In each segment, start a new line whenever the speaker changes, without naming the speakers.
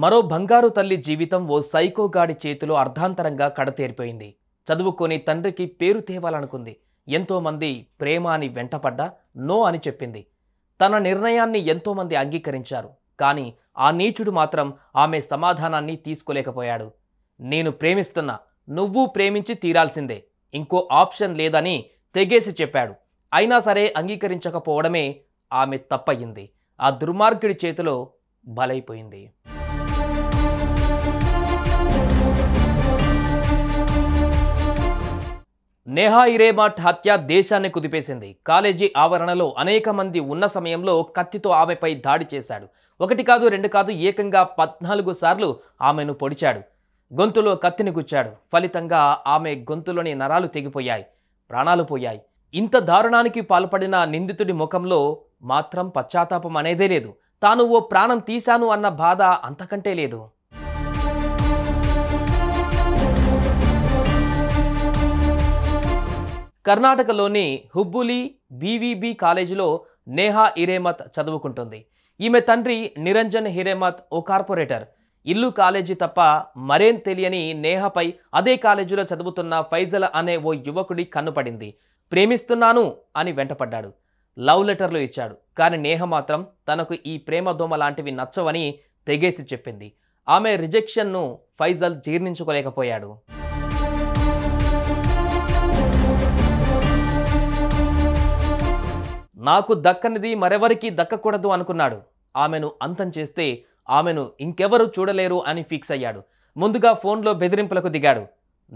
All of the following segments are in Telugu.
మరో బంగారు తల్లి జీవితం ఓ సైకోగాడి చేతిలో అర్ధాంతరంగా కడతేరిపోయింది. చదువుకొని తండ్రికి పేరు తేవాలనుకుంది. ఎంతోమంది ప్రేమ అని వెంటపడ్డా నో అని చెప్పింది. తన నిర్ణయాన్ని ఎంతోమంది అంగీకరించారు. కానీ ఆ నీచుడు మాత్రం ఆమె సమాధానాన్ని తీసుకోలేకపోయాడు. నేను ప్రేమిస్తున్నా, నువ్వు ప్రేమించి తీరాల్సిందే, ఇంకో ఆప్షన్ లేదని తెగేసి చెప్పాడు. అయినా సరే అంగీకరించకపోవడమే ఆమె తప్పయింది. ఆ దుర్మార్గుడి చేతిలో బలైపోయింది. నేహా హిరేమఠ్ హత్య దేశాన్ని కుదిపేసింది. కాలేజీ ఆవరణలో అనేక మంది ఉన్న సమయంలో కత్తితో ఆమెపై దాడి చేశాడు. ఒకటి కాదు, రెండు కాదు, ఏకంగా 14 సార్లు ఆమెను పొడిచాడు. గొంతులో కత్తిని గుచ్చాడు. ఫలితంగా ఆమె గొంతులోని నరాలు తెగిపోయాయి, ప్రాణాలు పోయాయి. ఇంత దారుణానికి పాల్పడిన నిందితుడి ముఖంలో మాత్రం పశ్చాత్తాపం అనేదే లేదు. తాను ఓ ప్రాణం తీశాను అన్న బాధ అంతకంటే లేదు. కర్ణాటకలోని హుబ్బులి బీవీబీ కాలేజీలో నేహా హిరేమఠ్ చదువుకుంటుంది. ఈమె తండ్రి నిరంజన్ హిరేమఠ్ ఓ కార్పొరేటర్. ఇల్లు కాలేజీ తప్ప మరేం తెలియని నేహాపై అదే కాలేజీలో చదువుతున్న ఫైజల్ అనే ఓ యువకుడి కన్నుపడింది. ప్రేమిస్తున్నాను అని వెంటపడ్డాడు. లవ్ లెటర్లు ఇచ్చాడు. కానీ నేహ మాత్రం తనకు ఈ ప్రేమ దోమ లాంటివి నచ్చవని తెగేసి చెప్పింది. ఆమె రిజెక్షన్ను ఫైజల్ జీర్ణించుకోలేకపోయాడు. నాకు దక్కనిది మరెవరికి దక్కకూడదు అనుకున్నాడు. ఆమెను అంతం చేస్తే ఆమెను ఇంకెవరు చూడలేరు అని ఫిక్స్ అయ్యాడు. ముందుగా ఫోన్లో బెదిరింపులకు దిగాడు.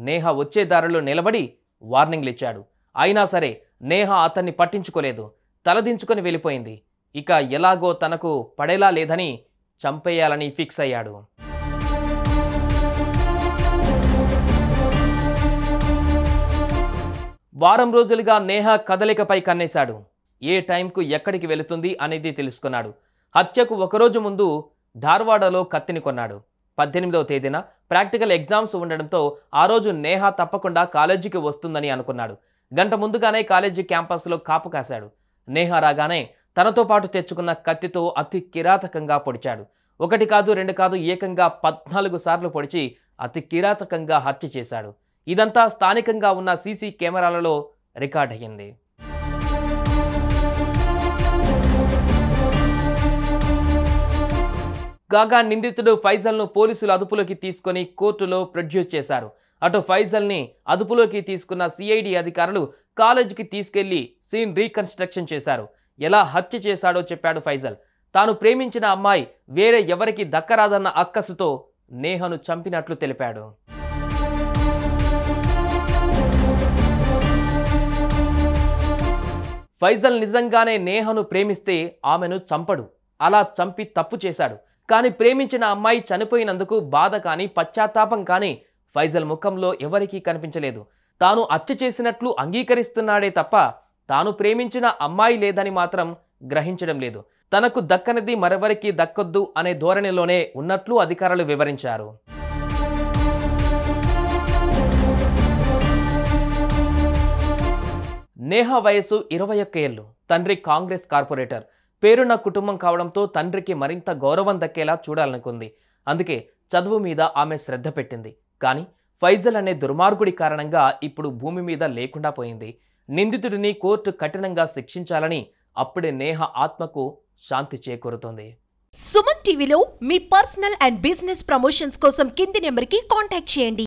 నేహ వచ్చే దారిలో నిలబడి వార్నింగ్లు ఇచ్చాడు. అయినా సరే నేహ అతన్ని పట్టించుకోలేదు. తలదించుకొని వెళ్ళిపోయింది. ఇక ఎలాగో తనకు పడేలా లేదని చంపేయాలని ఫిక్స్ అయ్యాడు. వారం రోజులుగా నేహ కదలికపై కన్నేశాడు. ఏ టైంకు ఎక్కడికి వెళుతుంది అనేది తెలుసుకున్నాడు. హత్యకు ఒకరోజు ముందు ధార్వాడలో కత్తిని కొన్నాడు. 18వ తేదీన ప్రాక్టికల్ ఎగ్జామ్స్ ఉండడంతో ఆ రోజు నేహ తప్పకుండా కాలేజీకి వస్తుందని అనుకున్నాడు. గంట ముందుగానే కాలేజీ క్యాంపస్లో కాపు కాశాడు. నేహ రాగానే తనతో పాటు తెచ్చుకున్న కత్తితో అతి కిరాతకంగా పొడిచాడు. ఒకటి కాదు, రెండు కాదు, ఏకంగా 14 సార్లు పొడిచి అతి కిరాతకంగా హత్య చేశాడు. ఇదంతా స్థానికంగా ఉన్న సీసీ కెమెరాలలో రికార్డ్ అయ్యింది. కాగా నిందితుడు ఫైజల్ను పోలీసులు అదుపులోకి తీసుకొని కోర్టులో ప్రొడ్యూస్ చేశారు. అటు ఫైజల్ని అదుపులోకి తీసుకున్న సిఐడి అధికారులు కాలేజీకి తీసుకెళ్లి సీన్ రీకన్స్ట్రక్షన్ చేశారు. ఎలా హత్య చేశాడో చెప్పాడు ఫైజల్. తాను ప్రేమించిన అమ్మాయి వేరే ఎవరికి దక్కరాదన్న అక్కసుతో నేహను చంపినట్లు తెలిపాడు. ఫైజల్ నిజంగానే నేహను ప్రేమిస్తే ఆమెను చంపడు. అలా చంపి తప్పు చేశాడు. కానీ ప్రేమించిన అమ్మాయి చనిపోయినందుకు బాధ కానీ పశ్చాత్తాపం కానీ ఫైజల్ ముఖంలో ఎవరికీ కనిపించలేదు. తాను హత్య చేసినట్లు అంగీకరిస్తున్నాడే తప్ప తాను ప్రేమించిన అమ్మాయి లేదని మాత్రం గ్రహించడం లేదు. తనకు దక్కనిది మరెవరికి దక్కొద్దు అనే ధోరణిలోనే ఉన్నట్లు అధికారులు వివరించారు. నేహ వయసు 21 ఏళ్లు. తండ్రి కాంగ్రెస్ కార్పొరేటర్. పేరున్న కుటుంబం కావడంతో తండ్రికి మరింత గౌరవం దక్కేలా చూడాలనుకుంది. అందుకే చదువు మీద ఆమె శ్రద్ధ పెట్టింది. కానీ ఫైజల్ అనే దుర్మార్గుడి కారణంగా ఇప్పుడు భూమి మీద లేకుండా పోయింది. నిందితుడిని కోర్టు కఠినంగా శిక్షించాలని అప్పుడే నేహ ఆత్మకు శాంతి చేకూరుతోంది.
సుమన్ టీవీలో మీ పర్సనల్ అండ్ బిజినెస్ ప్రమోషన్స్ కోసం కింది నెంబర్కి కాంటాక్ట్ చేయండి.